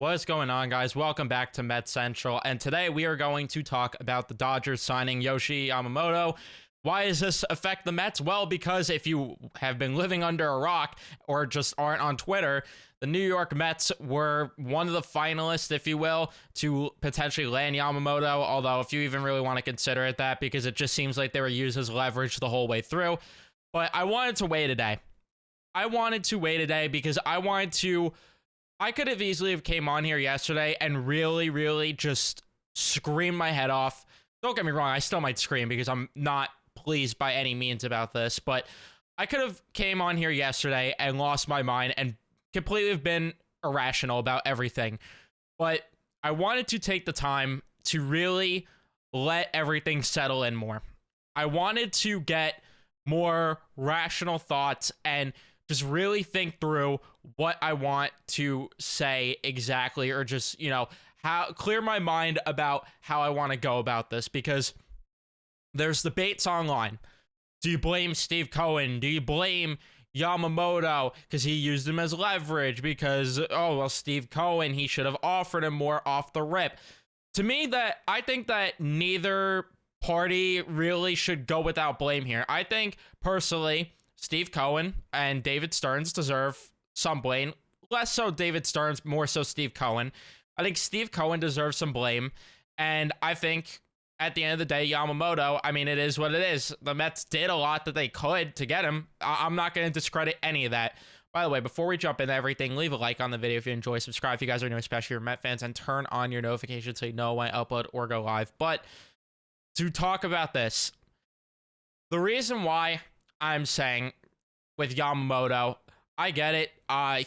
What's going on, guys? Welcome back to Met Central. And today we are going to talk about the Dodgers signing Yoshi Yamamoto. Why does this affect the Mets? Well, because if you have been living under a rock or just aren't on Twitter, the New York Mets were one of the finalists, if you will, to potentially land Yamamoto. Although, if you even really want to consider it that, because it just seems like they were used as leverage the whole way through. But I wanted to wait a day. Because I could have easily have came on here yesterday and really just screamed my head off. Don't get me wrong, I still might scream because I'm not pleased by any means about this, but I could have came on here yesterday and lost my mind and completely have been irrational about everything. But I wanted to take the time to really let everything settle in more. I wanted to get more rational thoughts and just really think through what I want to say exactly, or just, how clear my mind about how I want to go about this, because there's debates online. Do you blame Steve Cohen? Do you blame Yamamoto because he used him as leverage? Because, Steve Cohen, he should have offered him more off the rip. To me, I think that neither party really should go without blame here. I think, personally, Steve Cohen and David Stearns deserve some blame. Less so David Stearns, more so Steve Cohen. I think Steve Cohen deserves some blame. And I think at the end of the day, Yamamoto, it is what it is. The Mets did a lot that they could to get him. I'm not going to discredit any of that. By the way, before we jump into everything, leave a like on the video if you enjoy. Subscribe if you guys are new, especially your Met fans, and turn on your notifications so you know when I upload or go live. But to talk about this, the reason why I'm saying with Yamamoto, I get it.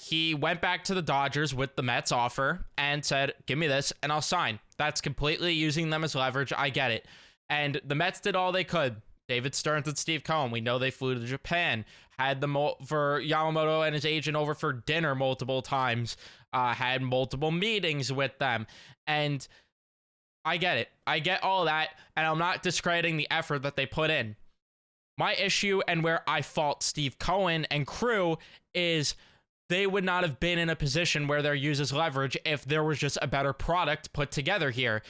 He went back to the Dodgers with the Mets offer and said, give me this and I'll sign. That's completely using them as leverage. I get it. And the Mets did all they could. David Stearns and Steve Cohen, we know they flew to Japan, had them for Yamamoto and his agent over for dinner multiple times, had multiple meetings with them. And I get it. I get all that. And I'm not discrediting the effort that they put in. My issue, and where I fault Steve Cohen and crew, is they would not have been in a position where they're used as leverage if there was just a better product put together here.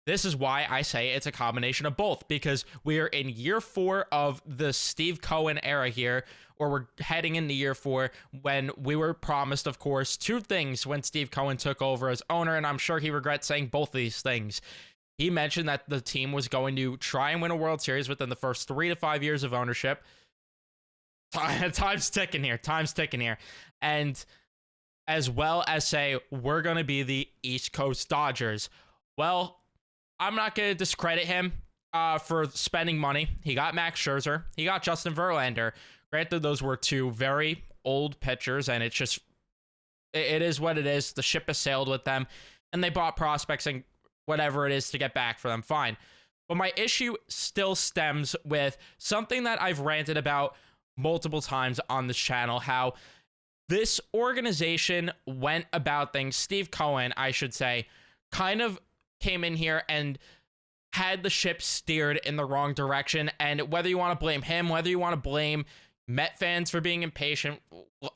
This is why I say it's a combination of both, because we are in year 4 of the Steve Cohen era here, or we're heading into year 4, when we were promised, of course, 2 things when Steve Cohen took over as owner, and I'm sure he regrets saying both of these things. He mentioned that the team was going to try and win a World Series within the first 3 to 5 years of ownership. Time's ticking here. And as well as say, we're going to be the East Coast Dodgers. Well, I'm not going to discredit him for spending money. He got Max Scherzer. He got Justin Verlander. Granted, those were 2 very old pitchers, and it is what it is. The ship has sailed with them, and they bought prospects and whatever it is to get back for them, fine. But my issue still stems with something that I've ranted about multiple times on this channel, how this organization went about things. Steve Cohen, I should say, kind of came in here and had the ship steered in the wrong direction. And whether you want to blame him, whether you want to blame Met fans for being impatient,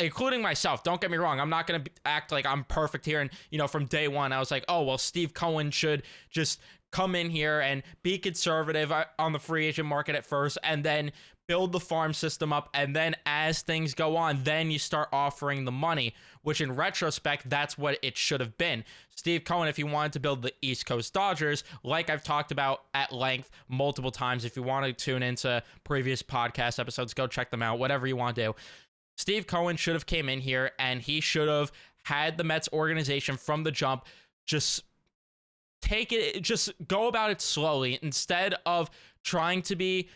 including myself, don't get me wrong, I'm not going to act like I'm perfect here. And, from day one, I was like, Steve Cohen should just come in here and be conservative on the free agent market at first, and then build the farm system up. And then as things go on, then you start offering the money, which in retrospect, that's what it should have been. Steve Cohen, if he wanted to build the East Coast Dodgers, like I've talked about at length multiple times, if you want to tune into previous podcast episodes, go check them out, whatever you want to do. Steve Cohen should have came in here and he should have had the Mets organization from the jump just go about it slowly, instead of trying to be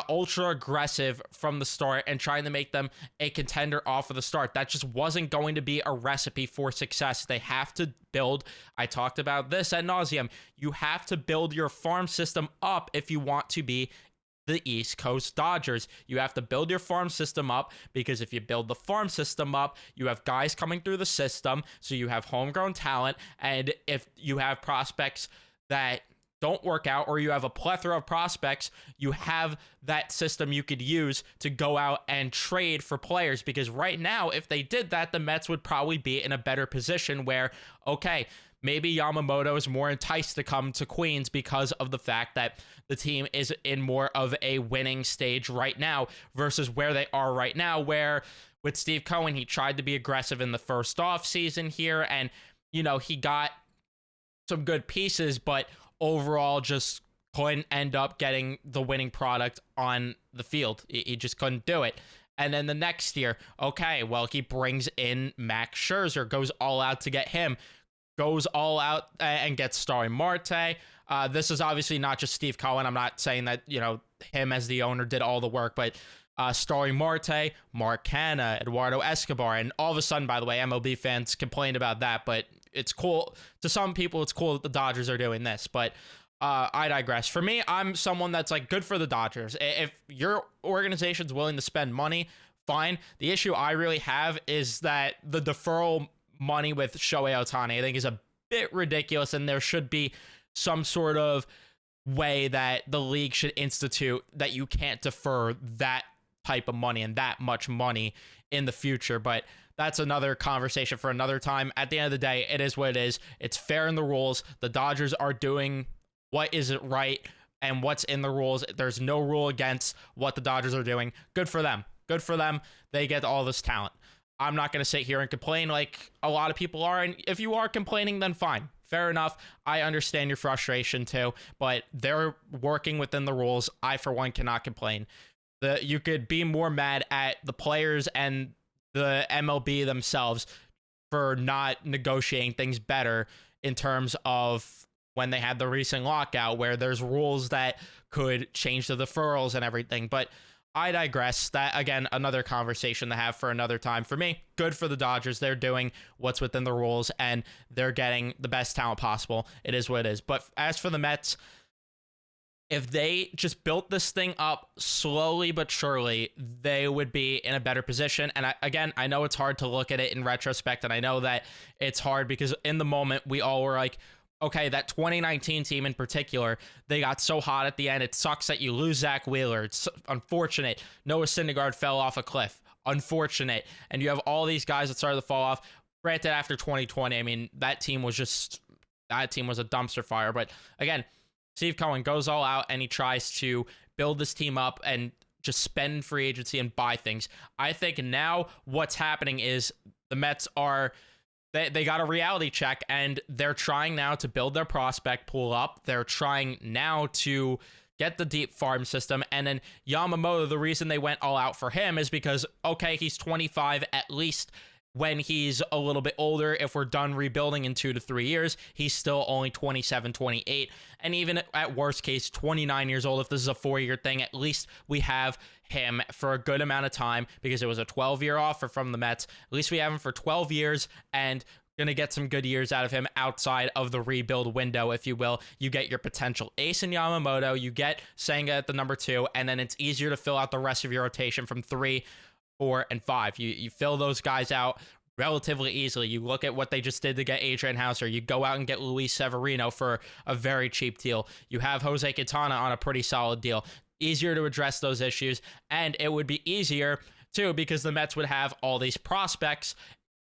ultra aggressive from the start and trying to make them a contender off of the start. That just wasn't going to be a recipe for success. They have to build, I talked about this ad nauseum, you have to build your farm system up if you want to be the East Coast Dodgers. You have to build your farm system up, because if you build the farm system up, you have guys coming through the system, so you have homegrown talent, and if you have prospects that don't work out, or you have a plethora of prospects, you have that system you could use to go out and trade for players. Because right now, if they did that, the Mets would probably be in a better position where, okay, maybe Yamamoto is more enticed to come to Queens because of the fact that the team is in more of a winning stage right now versus where they are right now, where with Steve Cohen, he tried to be aggressive in the first off season here, and, you know, he got some good pieces, but overall just couldn't end up getting the winning product on the field. He just couldn't do it. And then the next year, okay, well, he brings in Max Scherzer, goes all out to get him, goes all out and gets Starling Marte. This is obviously not just Steve Cohen. I'm not saying that, you know, him as the owner did all the work, but Starling Marte, Mark Canha, Eduardo Escobar, and all of a sudden, by the way, MLB fans complained about that, but it's cool. To some people, it's cool that the Dodgers are doing this, but I digress. For me, I'm someone that's like, good for the Dodgers. If your organization's willing to spend money, fine. The issue I really have is that the deferral money with Shohei Ohtani, I think, is a bit ridiculous, and there should be some sort of way that the league should institute that you can't defer that type of money and that much money in the future. But that's another conversation for another time. At the end of the day, it is what it is. It's fair in the rules. The Dodgers are doing what is right and what's in the rules. There's no rule against what the Dodgers are doing. Good for them. Good for them. They get all this talent. I'm not going to sit here and complain like a lot of people are. And if you are complaining, then fine. Fair enough. I understand your frustration too, but they're working within the rules. I, for one, cannot complain. You could be more mad at the players and the MLB themselves for not negotiating things better in terms of when they had the recent lockout where there's rules that could change the deferrals and everything. But I digress. That, again, another conversation to have for another time. For me, good for the Dodgers. They're doing what's within the rules, and they're getting the best talent possible. It is what it is. But as for the Mets, if they just built this thing up slowly but surely, they would be in a better position. And I know it's hard to look at it in retrospect, and I know that it's hard because in the moment, we all were like, okay, that 2019 team in particular, they got so hot at the end. It sucks that you lose Zach Wheeler. It's unfortunate. Noah Syndergaard fell off a cliff. Unfortunate. And you have all these guys that started to fall off. Granted, after 2020, I mean, that team was a dumpster fire. But again, Steve Cohen goes all out and he tries to build this team up and just spend free agency and buy things. I think now what's happening is the Mets are... They got a reality check, and they're trying now to build their prospect pool up. They're trying now to get the deep farm system. And then Yamamoto, the reason they went all out for him is because, okay, he's 25 at least. When he's a little bit older, if we're done rebuilding in 2 to 3 years, he's still only 27, 28. And even at worst case, 29 years old, if this is a 4-year thing, at least we have him for a good amount of time because it was a 12-year offer from the Mets. At least we have him for 12 years and going to get some good years out of him outside of the rebuild window, if you will. You get your potential ace in Yamamoto, you get Senga at the number 2, and then it's easier to fill out the rest of your rotation from 3, 4, and 5. You fill those guys out relatively easily. You look at what they just did to get Adrian Hauser. You go out and get Luis Severino for a very cheap deal. You have Jose Quintana on a pretty solid deal. Easier to address those issues, and it would be easier too because the Mets would have all these prospects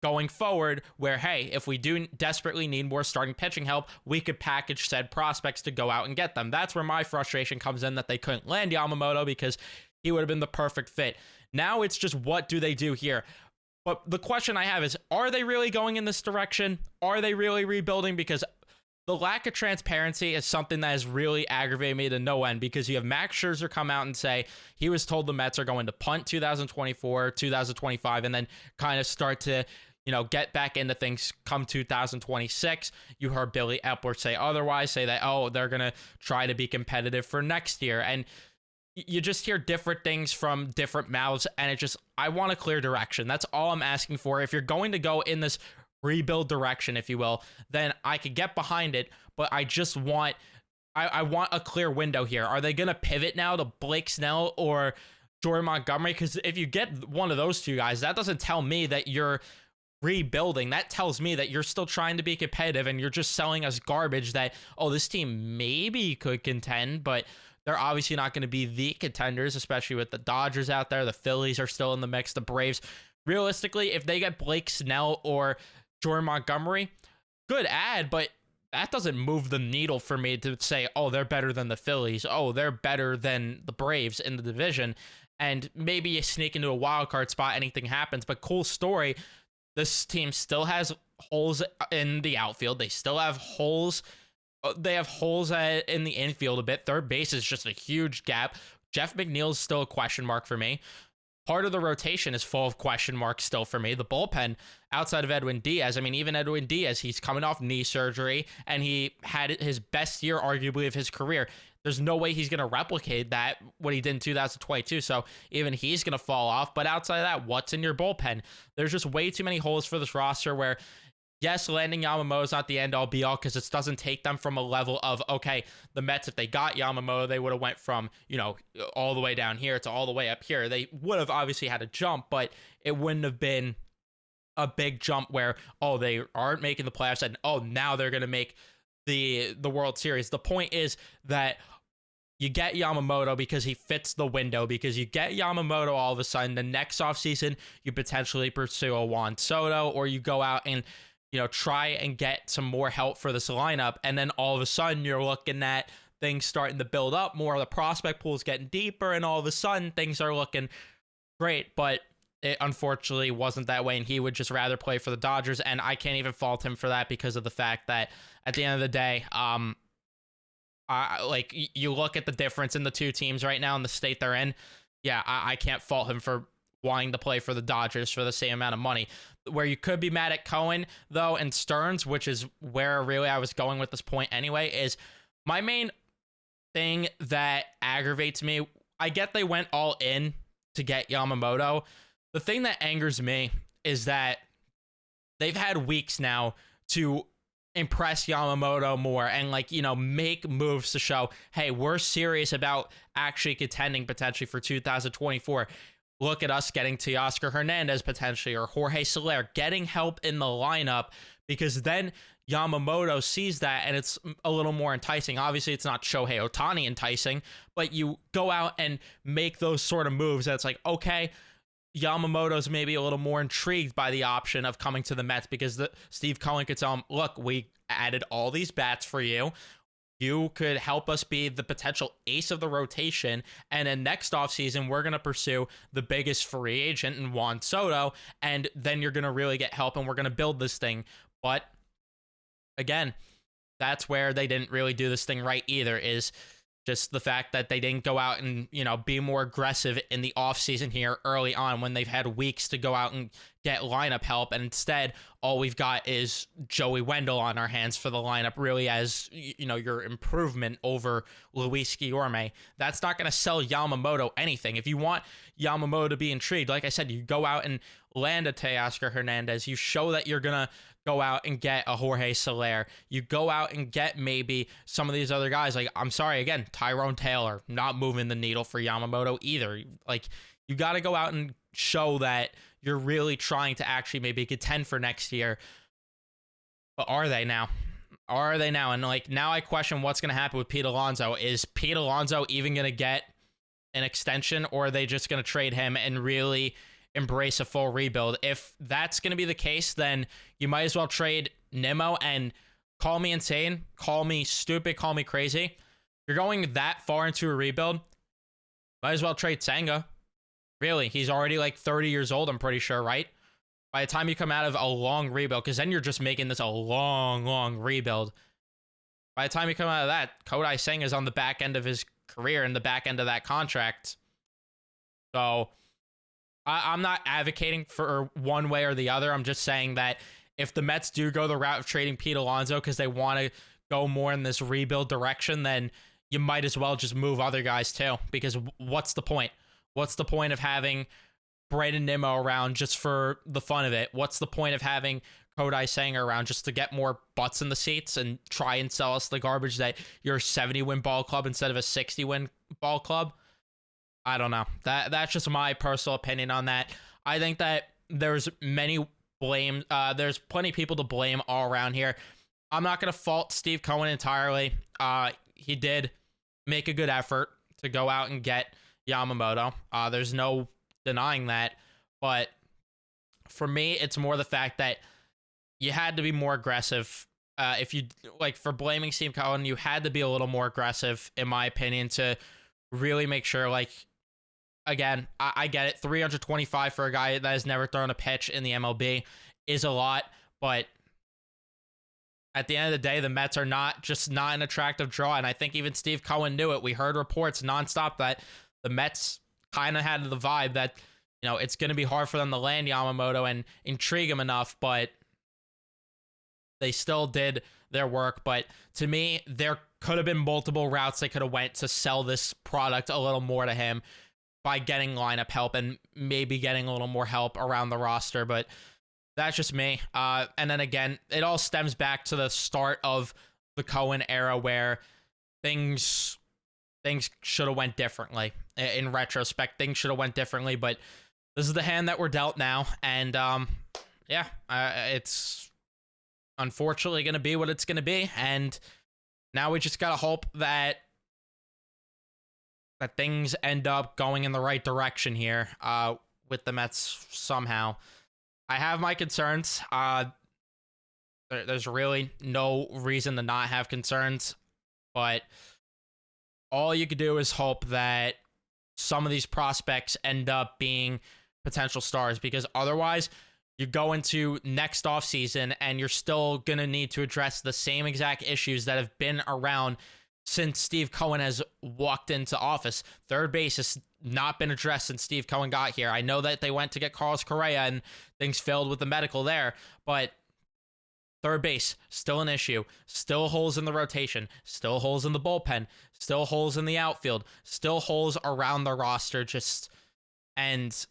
going forward where, hey, if we do desperately need more starting pitching help, we could package said prospects to go out and get them. That's where my frustration comes in, that they couldn't land Yamamoto because he would have been the perfect fit. Now it's just, what do they do here? But the question I have is, are they really going in this direction? Are they really rebuilding? Because the lack of transparency is something that has really aggravated me to no end, because you have Max Scherzer come out and say he was told the Mets are going to punt 2024, 2025, and then kind of start to, get back into things come 2026. You heard Billy Epler say otherwise, say that, they're going to try to be competitive for next year. And you just hear different things from different mouths, and I want a clear direction. That's all I'm asking for. If you're going to go in this rebuild direction, if you will, then I could get behind it, but I just want, I want a clear window here. Are they going to pivot now to Blake Snell or Jordan Montgomery? Because if you get one of those two guys, that doesn't tell me that you're rebuilding, that tells me that you're still trying to be competitive and you're just selling us garbage that, oh, this team maybe could contend, but they're obviously not going to be the contenders, especially with the Dodgers out there. The Phillies are still in the mix. The Braves, realistically, if they get Blake Snell or Jordan Montgomery, good ad, but that doesn't move the needle for me to say, oh, they're better than the Phillies. Oh, they're better than the Braves in the division. And maybe you sneak into a wild card spot, anything happens. But cool story, this team still has holes in the outfield. They still have holes. They have holes in the infield a bit. Third base is just a huge gap. Jeff McNeil's still a question mark for me. Part of the rotation is full of question marks still for me. The bullpen, outside of Edwin Diaz, I mean, even Edwin Diaz, he's coming off knee surgery, and he had his best year, arguably, of his career. There's no way he's going to replicate that, what he did in 2022, so even he's going to fall off. But outside of that, what's in your bullpen? There's just way too many holes for this roster where, yes, landing Yamamoto is not the end-all, be-all, because it doesn't take them from a level of, okay, the Mets, if they got Yamamoto, they would have went from, you know, all the way down here to all the way up here. They would have obviously had a jump, but it wouldn't have been a big jump where, oh, they aren't making the playoffs, and, oh, now they're going to make the World Series. The point is that you get Yamamoto because he fits the window, because you get Yamamoto all of a sudden. The next offseason, you potentially pursue a Juan Soto, or you go out and, you know, try and get some more help for this lineup. And then all of a sudden you're looking at things starting to build up more. The prospect pool is getting deeper, and all of a sudden things are looking great. But it unfortunately wasn't that way, and he would just rather play for the Dodgers. And I can't even fault him for that, because of the fact that at the end of the day, like, you look at the difference in the two teams right now in the state they're in. Yeah, I can't fault him for wanting to play for the Dodgers for the same amount of money. Where you could be mad at Cohen, though, and Stearns, which is where really I was going with this point anyway, is my main thing that aggravates me. I get they went all in to get Yamamoto. The thing that angers me is that they've had weeks now to impress Yamamoto more and, like, you know, make moves to show, hey, we're serious about actually contending potentially for 2024. Look at us getting Teoscar Hernandez potentially, or Jorge Soler, getting help in the lineup, because then Yamamoto sees that and it's a little more enticing. Obviously, it's not Shohei Ohtani enticing, but you go out and make those sort of moves that's like, okay, Yamamoto's maybe a little more intrigued by the option of coming to the Mets, because Steve Cohen could tell him, look, we added all these bats for you. You could help us be the potential ace of the rotation. And then next offseason, we're going to pursue the biggest free agent in Juan Soto. And then you're going to really get help, and we're going to build this thing. But again, that's where they didn't really do this thing right either, is just the fact that they didn't go out and, you know, be more aggressive in the offseason here early on when they've had weeks to go out and get lineup help. And instead, all we've got is Joey Wendell on our hands for the lineup, really, as, you know, your improvement over Luis Guillorme. That's not going to sell Yamamoto anything. If you want Yamamoto to be intrigued, like I said, you go out and land a Teoscar Hernandez. You show that you're going to go out and get a Jorge Soler. You go out and get maybe some of these other guys. Like, I'm sorry, again, Tyrone Taylor, not moving the needle for Yamamoto either. Like, you got to go out and show that you're really trying to actually maybe contend for next year. But are they now? Are they now? And, like, now I question what's going to happen with Pete Alonso. Is Pete Alonso even going to get an extension, or are they just going to trade him and really embrace a full rebuild? If that's going to be the case, then you might as well trade Nimmo. And call me insane, call me stupid, call me crazy. You're going that far into a rebuild, might as well trade Senga. Really, he's already like 30 years old, I'm pretty sure, right? By the time you come out of a long rebuild, because then you're just making this a long rebuild. By the time you come out of that, Kodai Senga's on the back end of his career and the back end of that contract. So I'm not advocating for one way or the other. I'm just saying that if the Mets do go the route of trading Pete Alonso because they want to go more in this rebuild direction, then you might as well just move other guys too. Because what's the point? What's the point of having Brandon Nimmo around just for the fun of it? What's the point of having Kodai Senga around just to get more butts in the seats and try and sell us the garbage that you're a 70-win ball club instead of a 60-win ball club? I don't know. That's just my personal opinion on that. I think that there's many blame. There's plenty of people to blame all around here. I'm not going to fault Steve Cohen entirely. He did make a good effort to go out and get Yamamoto. There's no denying that. But for me, it's more the fact that you had to be more aggressive. If you like, for blaming Steve Cohen, you had to be a little more aggressive, in my opinion, to really make sure, like, again, I get it. 325 for a guy that has never thrown a pitch in the MLB is a lot, but at the end of the day, the Mets are not an attractive draw, and I think even Steve Cohen knew it. We heard reports nonstop that the Mets kind of had the vibe that, you know, it's going to be hard for them to land Yamamoto and intrigue him enough, but they still did their work. But to me, there could have been multiple routes they could have went to sell this product a little more to him by getting lineup help and maybe getting a little more help around the roster. But that's just me. And then again, it all stems back to the start of the Cohen era where things should have went differently. In retrospect, things should have went differently, but this is the hand that we're dealt now. And it's unfortunately going to be what it's going to be. And now we just got to hope that things end up going in the right direction here with the Mets somehow. I have my concerns. There's really no reason to not have concerns, but all you could do is hope that some of these prospects end up being potential stars, because otherwise you go into next offseason and you're still going to need to address the same exact issues that have been around since Steve Cohen has walked into office. Third base has not been addressed since Steve Cohen got here. I know that they went to get Carlos Correa and things failed with the medical there, but third base, still an issue. Still holes in the rotation. Still holes in the bullpen. Still holes in the outfield. Still holes around the roster. And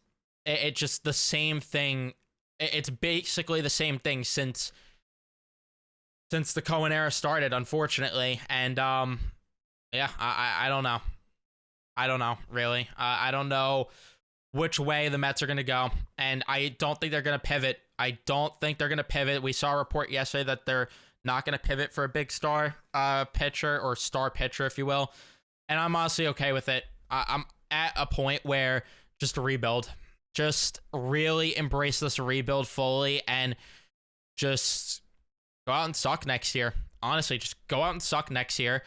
it just the same thing. It's basically the same thing since the Cohen era started, unfortunately. And I don't know. I don't know, really. I don't know which way the Mets are going to go, and I don't think they're going to pivot. We saw a report yesterday that they're not going to pivot for a big star pitcher, or star pitcher, if you will, and I'm honestly okay with it. I'm at a point where just a rebuild. Just really embrace this rebuild fully and just go out and suck next year. Honestly, just go out and suck next year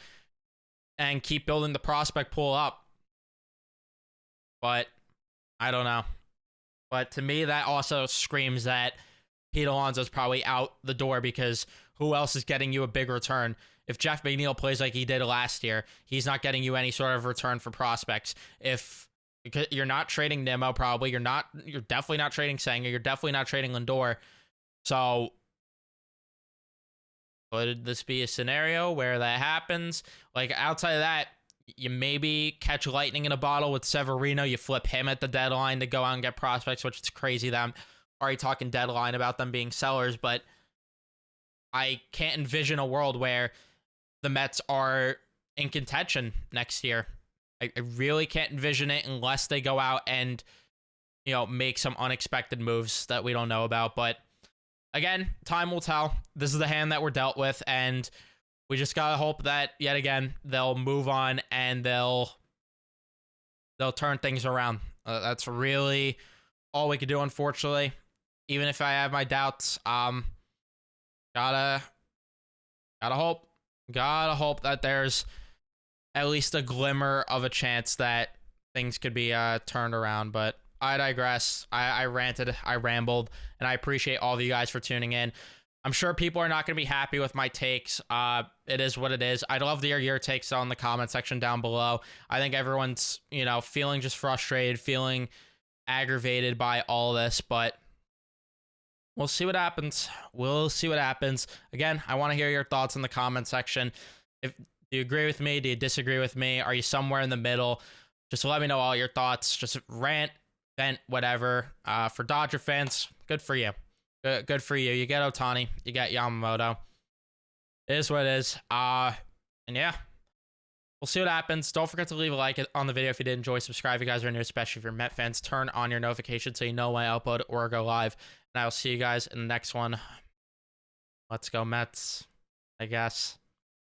and keep building the prospect pool up. But I don't know. But to me, that also screams that Pete Alonso's probably out the door, because who else is getting you a big return? If Jeff McNeil plays like he did last year, he's not getting you any sort of return for prospects. Because you're not trading Nimmo, probably. You're definitely not trading Sanger. You're definitely not trading Lindor. So could this be a scenario where that happens? Like, outside of that, you maybe catch lightning in a bottle with Severino. You flip him at the deadline to go out and get prospects, which is crazy that I'm already talking deadline about them being sellers. But I can't envision a world where the Mets are in contention next year. I really can't envision it unless they go out and, you know, make some unexpected moves that we don't know about. But again, time will tell. This is the hand that we're dealt with, and we just gotta hope that yet again they'll move on and they'll turn things around. That's really all we could do, unfortunately. Even if I have my doubts, gotta hope that there's at least a glimmer of a chance that things could be turned around. But I digress. I ranted, I rambled, and I appreciate all of you guys for tuning in. I'm sure people are not going to be happy with my takes. It is what it is. I'd love to hear your takes on the comment section down below. I think everyone's, you know, feeling just frustrated, feeling aggravated by all this, but we'll see what happens. Again, I want to hear your thoughts in the comment section. Do you agree with me? Do you disagree with me? Are you somewhere in the middle? Just let me know all your thoughts. Just rant, vent, whatever. For Dodger fans, good for you. Good for you. You get Ohtani. You get Yamamoto. It is what it is. And yeah, we'll see what happens. Don't forget to leave a like on the video if you did enjoy. Subscribe if you guys are new, especially if you're Met fans. Turn on your notifications so you know when I upload or go live. And I'll see you guys in the next one. Let's go Mets, I guess.